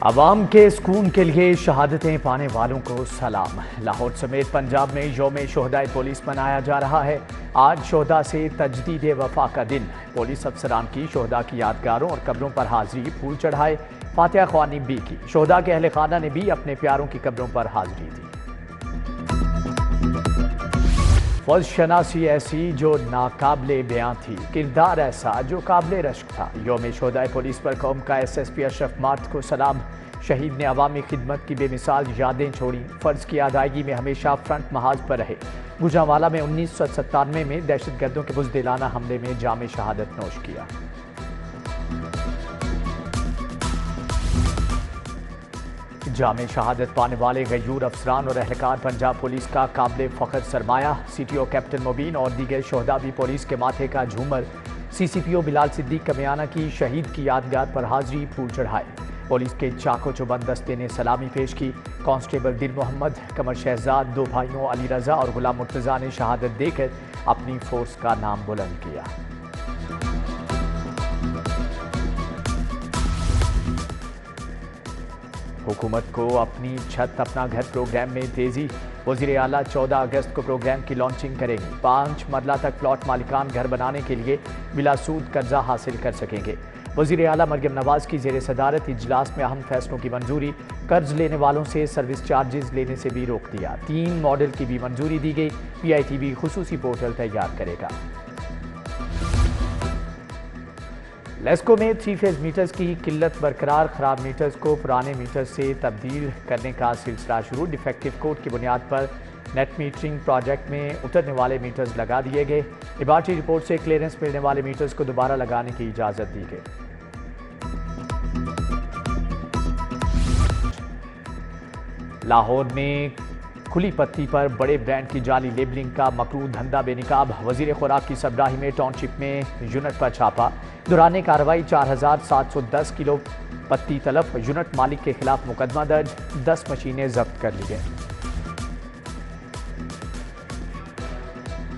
अवाम के सुकून के लिए शहादतें पाने वालों को सलाम। लाहौर समेत पंजाब में यौम शोहदाए पुलिस मनाया जा रहा है। आज शोहदा से तजदीद वफा का दिन। पुलिस अफसरान की शोहदा की यादगारों और कब्रों पर हाजिरी, फूल चढ़ाए, फातिहा ख्वानी भी की। शोहदा के अहले खाना ने भी अपने प्यारों की कब्रों पर हाजिरी दी। फौज शनासी ऐसी जो नाकाबिले बयां थी, किरदार ऐसा जो काबिले रश्क था। यौम शोहदाए पुलिस पर कौम का SSP अशरफ मार्ट को सलाम। शहीद ने अवामी खिदमत की बेमिसाल यादें छोड़ी, फ़र्ज की अदायगी में हमेशा फ्रंट महाज पर रहे। गुजरांवाला में 1997 में दहशतगर्दों के बुज़दिलाना हमले में जाम शहादत नोश किया। जामे शहादत पाने वाले गयूर अफसरान और एहलकार पंजाब पुलिस का काबिल फ़ख्र सरमाया। CTO कैप्टन मुबीन और दीगर शोहदा भी पुलिस के माथे का झूमर। CCPO बिलाल सिद्दीक कमियाना की शहीद की यादगार पर हाजिरी, फूल चढ़ाए। पुलिस के चाको चौबंद दस्ते ने सलामी पेश की। कांस्टेबल दिल मोहम्मद, कमर शहजाद, दो भाइयों अली रजा और गुलाम मुर्तज़ा ने शहादत देकर अपनी फोर्स का नाम बुलंद किया। हुकूमत को अपनी छत अपना घर प्रोग्राम में तेजी। वज़ीर आला 14 अगस्त को प्रोग्राम की लॉन्चिंग करेंगे। 5 मरला तक प्लॉट मालिकान घर बनाने के लिए बिलासूद कर्जा हासिल कर सकेंगे। वज़ीर आला मरियम नवाज की ज़ेर सदारत इजलास में अहम फैसलों की मंजूरी। कर्ज लेने वालों से सर्विस चार्जेस लेने से भी रोक दिया। 3 मॉडल की भी मंजूरी दी गई। PITB खुसूसी पोर्टल तैयार करेगा। लेस्को में 3 फेज मीटर्स की किल्लत बरकरार। ख़राब मीटर्स को पुराने मीटर्स से तब्दील करने का सिलसिला शुरू। डिफेक्टिव कोड की बुनियाद पर नेट मीटरिंग प्रोजेक्ट में उतरने वाले मीटर्स लगा दिए गए। लेबॉर्ट्री रिपोर्ट से क्लियरेंस मिलने वाले मीटर्स को दोबारा लगाने की इजाज़त दी गई। लाहौर में खुली पत्ती पर बड़े ब्रांड की जाली लेबलिंग का मकरूह धंधा बेनिकाब। वज़ीर खुराक की सरबराही में टाउनशिप में यूनिट पर छापा। दौरान कार्रवाई 4710 किलो पत्ती तलब। यूनिट मालिक के खिलाफ मुकदमा दर्ज। 10 मशीनें जब्त कर ली गई।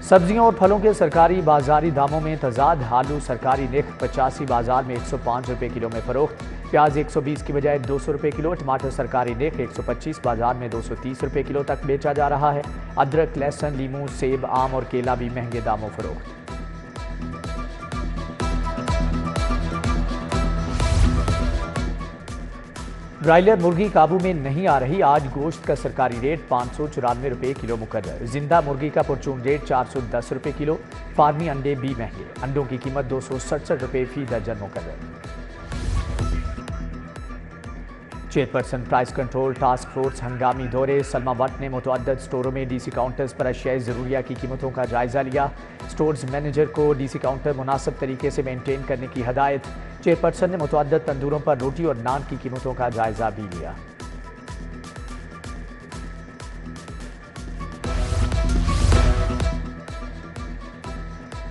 सब्जियों और फलों के सरकारी बाजारी दामों में तजाद। आलू सरकारी निख 85 बाजार में 105 रुपये किलो में फरोख्त। प्याज 120 की बजाय 200 रुपये किलो। टमाटर सरकारी निख 125 बाजार में 230 रुपये किलो तक बेचा जा रहा है। अदरक, लहसुन, लीमू, सेब, आम और केला भी महंगे दामों फरोख्त। ब्रायलर मुर्गी काबू में नहीं आ रही। आज गोश्त का सरकारी रेट 594 रुपये किलो मुकर्रर। जिंदा मुर्गी का परचून रेट 410 रुपये किलो। फार्मी अंडे भी महंगे। अंडों की कीमत 267 रुपये फी दर्जन मुकर्रर। Chairperson price control task force हंगामी दौरे। सलमा भट्ट ने मुतअद्दिद स्टोरों में DC काउंटर्स पर अशियाए ज़रूरिया की कीमतों का जायजा लिया। स्टोर्स मैनेजर को DC काउंटर मुनासिब तरीके से मेंटेन करने की हदायत। चेयरपर्सन ने मुतअद्दिद तंदूरों पर रोटी और नान की कीमतों का जायजा भी लिया।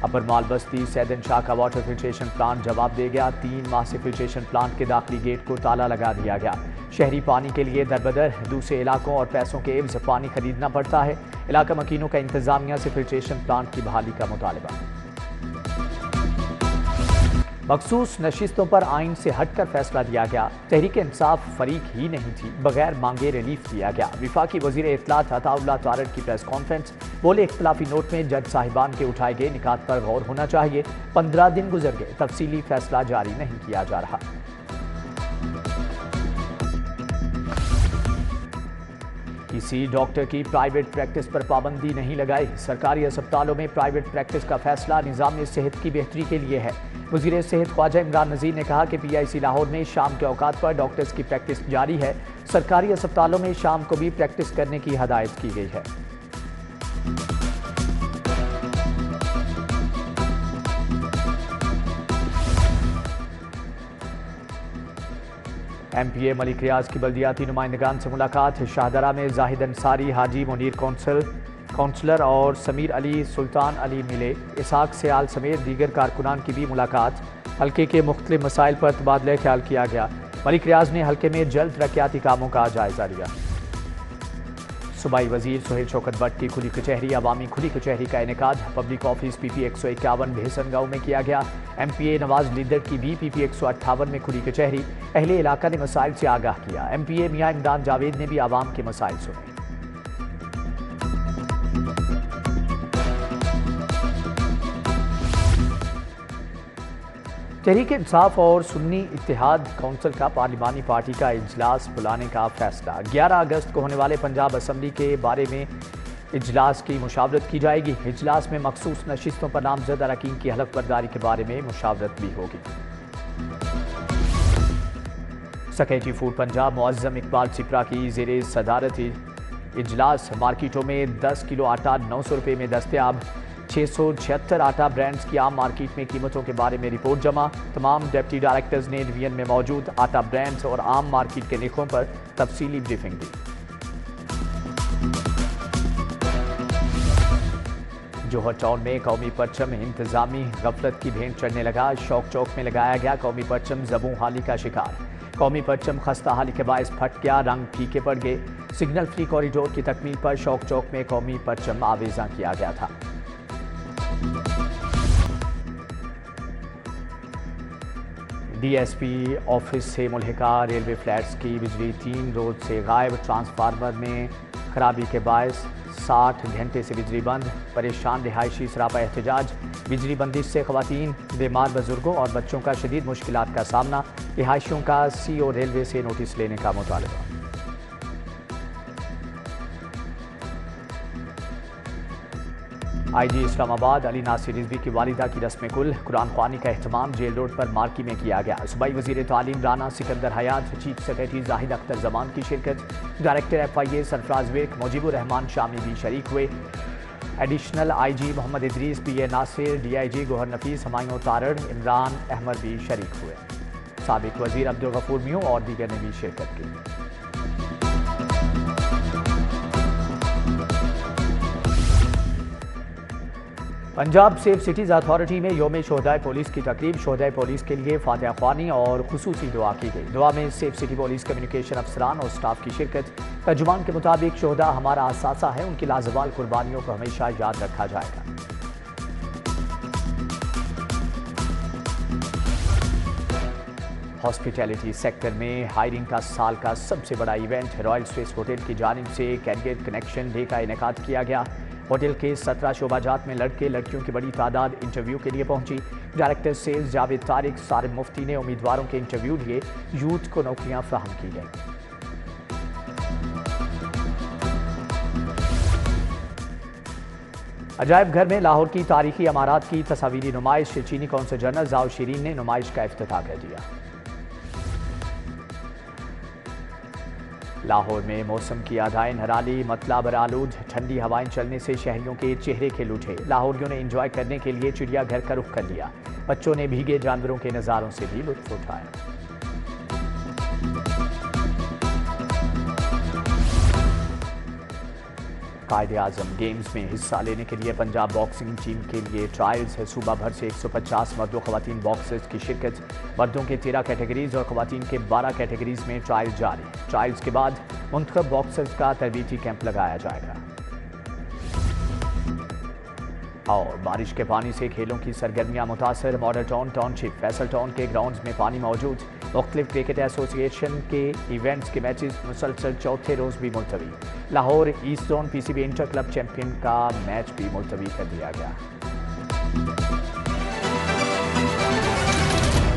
अपर माल बस्ती सैदन शाह का वाटर फिल्ट्रेशन प्लांट जवाब दे गया। 3 माह से फिल्ट्रेशन प्लांट के दाखिली गेट को ताला लगा दिया गया। शहरी पानी के लिए दरबदर। दूसरे इलाकों और पैसों के एवज पानी खरीदना पड़ता है। इलाका मकीनों का इंतजामिया से फिल्ट्रेशन प्लांट की बहाली का मुतालबा। मखसूस नशिस्तों पर आइन से हटकर फैसला दिया गया। तहरीक इंसाफ फरीक ही नहीं थी, बगैर मांगे रिलीफ दिया गया। विफाकी वजीर इत्तलात अताउल्लाह तारड़ की प्रेस कॉन्फ्रेंस। बोले इख्तिलाफी नोट में जज साहिबान के उठाए गए निकात पर गौर होना चाहिए। 15 दिन गुजर गए, तफसीली फैसला जारी नहीं किया जा रहा। किसी डॉक्टर की प्राइवेट प्रैक्टिस पर पाबंदी नहीं लगाई। सरकारी अस्पतालों में प्राइवेट प्रैक्टिस का फैसला निज़ाम सेहत की बेहतरी के लिए है। वज़ीर सेहत ख्वाजा इमरान नज़ीर ने कहा कि PIC लाहौर में शाम के औकात पर डॉक्टर्स की प्रैक्टिस जारी है। सरकारी अस्पतालों में शाम को भी प्रैक्टिस करने की हदायत की गई है। MPA मलिक रियाज की बल्दियाती नुमाइंदगान से मुलाकात। शाहदरा में जाहिद अंसारी, हाजी मुनीर काउंसलर और समीर अली, सुल्तान अली मिले। इसहाक सियाल समेत दीगर कारकुनान की भी मुलाकात। हल्के के मुख्तलिफ मसाइल पर तबादला ख्याल किया गया। मलिक रियाज ने हल्के में जल्द तरक्याती कामों का जायजा लिया। सूबाई वजीर सुहेल शौकत भट्ट की खुली कचहरी, अवामी खुली कचहरी का इनेकाद पब्लिक ऑफिस PP 151 भेसन गाँव में किया गया। MPA नवाज लीडर की भी PP 158 में खुली कचहरी, अहले इलाका ने मसाइल से आगाह किया। MPA मियां इमरान जावेद ने भी आवाम के मसाइल सुने। तहरीक इंसाफ और सुन्नी इत्तेहाद काउंसिल का पार्लिमानी पार्टी का इजलास बुलाने का फैसला। 11 अगस्त को होने वाले पंजाब असम्बली के बारे में इजलास की मुशावरत की जाएगी। इजलास में मखसूस नशिस्तों पर नामजद अरकान की हलफ बर्दारी के बारे में मुशावरत भी होगी। सेक्रेटरी फूड पंजाब मुअज्जम इकबाल सिपरा की ज़ेरे सदारत इजलास मार्केटों में 10 किलो आटा 900 रुपये में दस्तयाब। 676 आटा ब्रांड्स की आम मार्केट में कीमतों के बारे में रिपोर्ट जमा। तमाम डिप्टी डायरेक्टर्स ने डिवीजन में मौजूद आटा ब्रांड्स और आम मार्केट के नरखों पर तफसीली ब्रीफिंग दी। जोहर टाउन में कौमी परचम इंतजामी गफलत की भेंट चढ़ने लगा। शौक चौक में लगाया गया कौमी परचम ज़बू हाली का शिकार। कौमी परचम खस्ता हाली के बायस फट गया, रंग फीके पड़ गए। सिग्नल फ्री कॉरिडोर की तकमील पर शौक चौक में कौमी परचम आवेजा किया गया था। DSP ऑफिस से मुल्हिका रेलवे फ्लैट्स की बिजली 3 रोज से गायब। ट्रांसफार्मर में खराबी के बायस 60 घंटे से बिजली बंद। परेशान रिहायशी सरापा एहतजाज। बिजली बंदिश से खवातीन, बीमार बुजुर्गों और बच्चों का शदीद मुश्किलात का सामना। रिहायशियों का CO रेलवे से नोटिस लेने का मुतालबा। IG इस्लामाबाद अली नासिर रिजवी की वालिदा की रस्म कुल कुरान ख्वानी का एहतमाम जेल रोड पर मार्की में किया गया। सूबाई वजीर तालीम राना सिकंदर हयात, चीफ सेक्रेटरी जाहिद अख्तर जमान की शिरकत। डायरेक्टर FIA सरफराज विर्क, मुजीबुर रहमान शामी भी शरीक हुए। Additional IG Mohammad Idrees, PA Nasir, DIG Gohar Nafees, Humayun Tarar, Imran Ahmed भी शरीक हुए। साबिक वजीर अब्दुल गफूर मियों और दीगर ने भी शिरकत की। पंजाब सेफ सिटीज़ अथॉरिटी में योम शोहदाए पुलिस की तकरीब। शोहदाए पुलिस के लिए फातिहा ख्वानी और खुसूसी दुआ की गई। दुआ में सेफ सिटी पुलिस कम्युनिकेशन अफसरान और स्टाफ की शिरकत। तर्जुमान के मुताबिक शोहदा हमारा असासा है, उनकी लाजवाल कुर्बानियों को हमेशा याद रखा जाएगा। हॉस्पिटैलिटी सेक्टर में हायरिंग का साल का सबसे बड़ा इवेंट रॉयल स्विस होटल की जानिब से कैरियर कनेक्शन डे का इनेकाद किया गया। होटल के 17 शोबाजात में लड़के लड़कियों की बड़ी तादाद इंटरव्यू के लिए पहुंची। डायरेक्टर सेल्स जावेद तारिक सारिब मुफ्ती ने उम्मीदवारों के इंटरव्यू लिए। यूथ को नौकरियां फ्राहम की गई। अजायब घर में लाहौर की तारीखी इमारत की तस्वीरी नुमाइश। चीनी कौंसल जनरल जाओ शीरीन ने नुमाइश का इफ्तिताह कर दिया। लाहौर में मौसम की अदाएं निराली, मतला बरालूद, ठंडी हवाएं चलने से शहरियों के चेहरे खिल उठे। लाहौरियों ने एंजॉय करने के लिए चिड़ियाघर का रुख कर लिया। बच्चों ने भीगे जानवरों के नज़ारों से भी लुत्फ उठाया। कायद-ए-आज़म गेम्स में हिस्सा लेने के लिए पंजाब बॉक्सिंग टीम के लिए ट्रायल्स है। सूबा भर से 150 मर्दों ख़वातीन बॉक्सर्स की शिरकत। मर्दों के 13 कैटेगरीज और ख़वातीन के 12 कैटेगरीज में ट्रायल जारी। ट्रायल्स के बाद मुंतखब बॉक्सर्स का तरबीती कैंप लगाया जाएगा। और बारिश के पानी से खेलों की सरगर्मियां मुतासर। Model Town township Faisal Town के ग्राउंड्स में पानी मौजूद। मुख्तलिफ क्रिकेट एसोसिएशन के इवेंट्स के मैचेस मुसलसल चौथे रोज भी मुलतवी। Lahore East Zone PCB inter club champion का मैच भी मुलतवी कर दिया गया।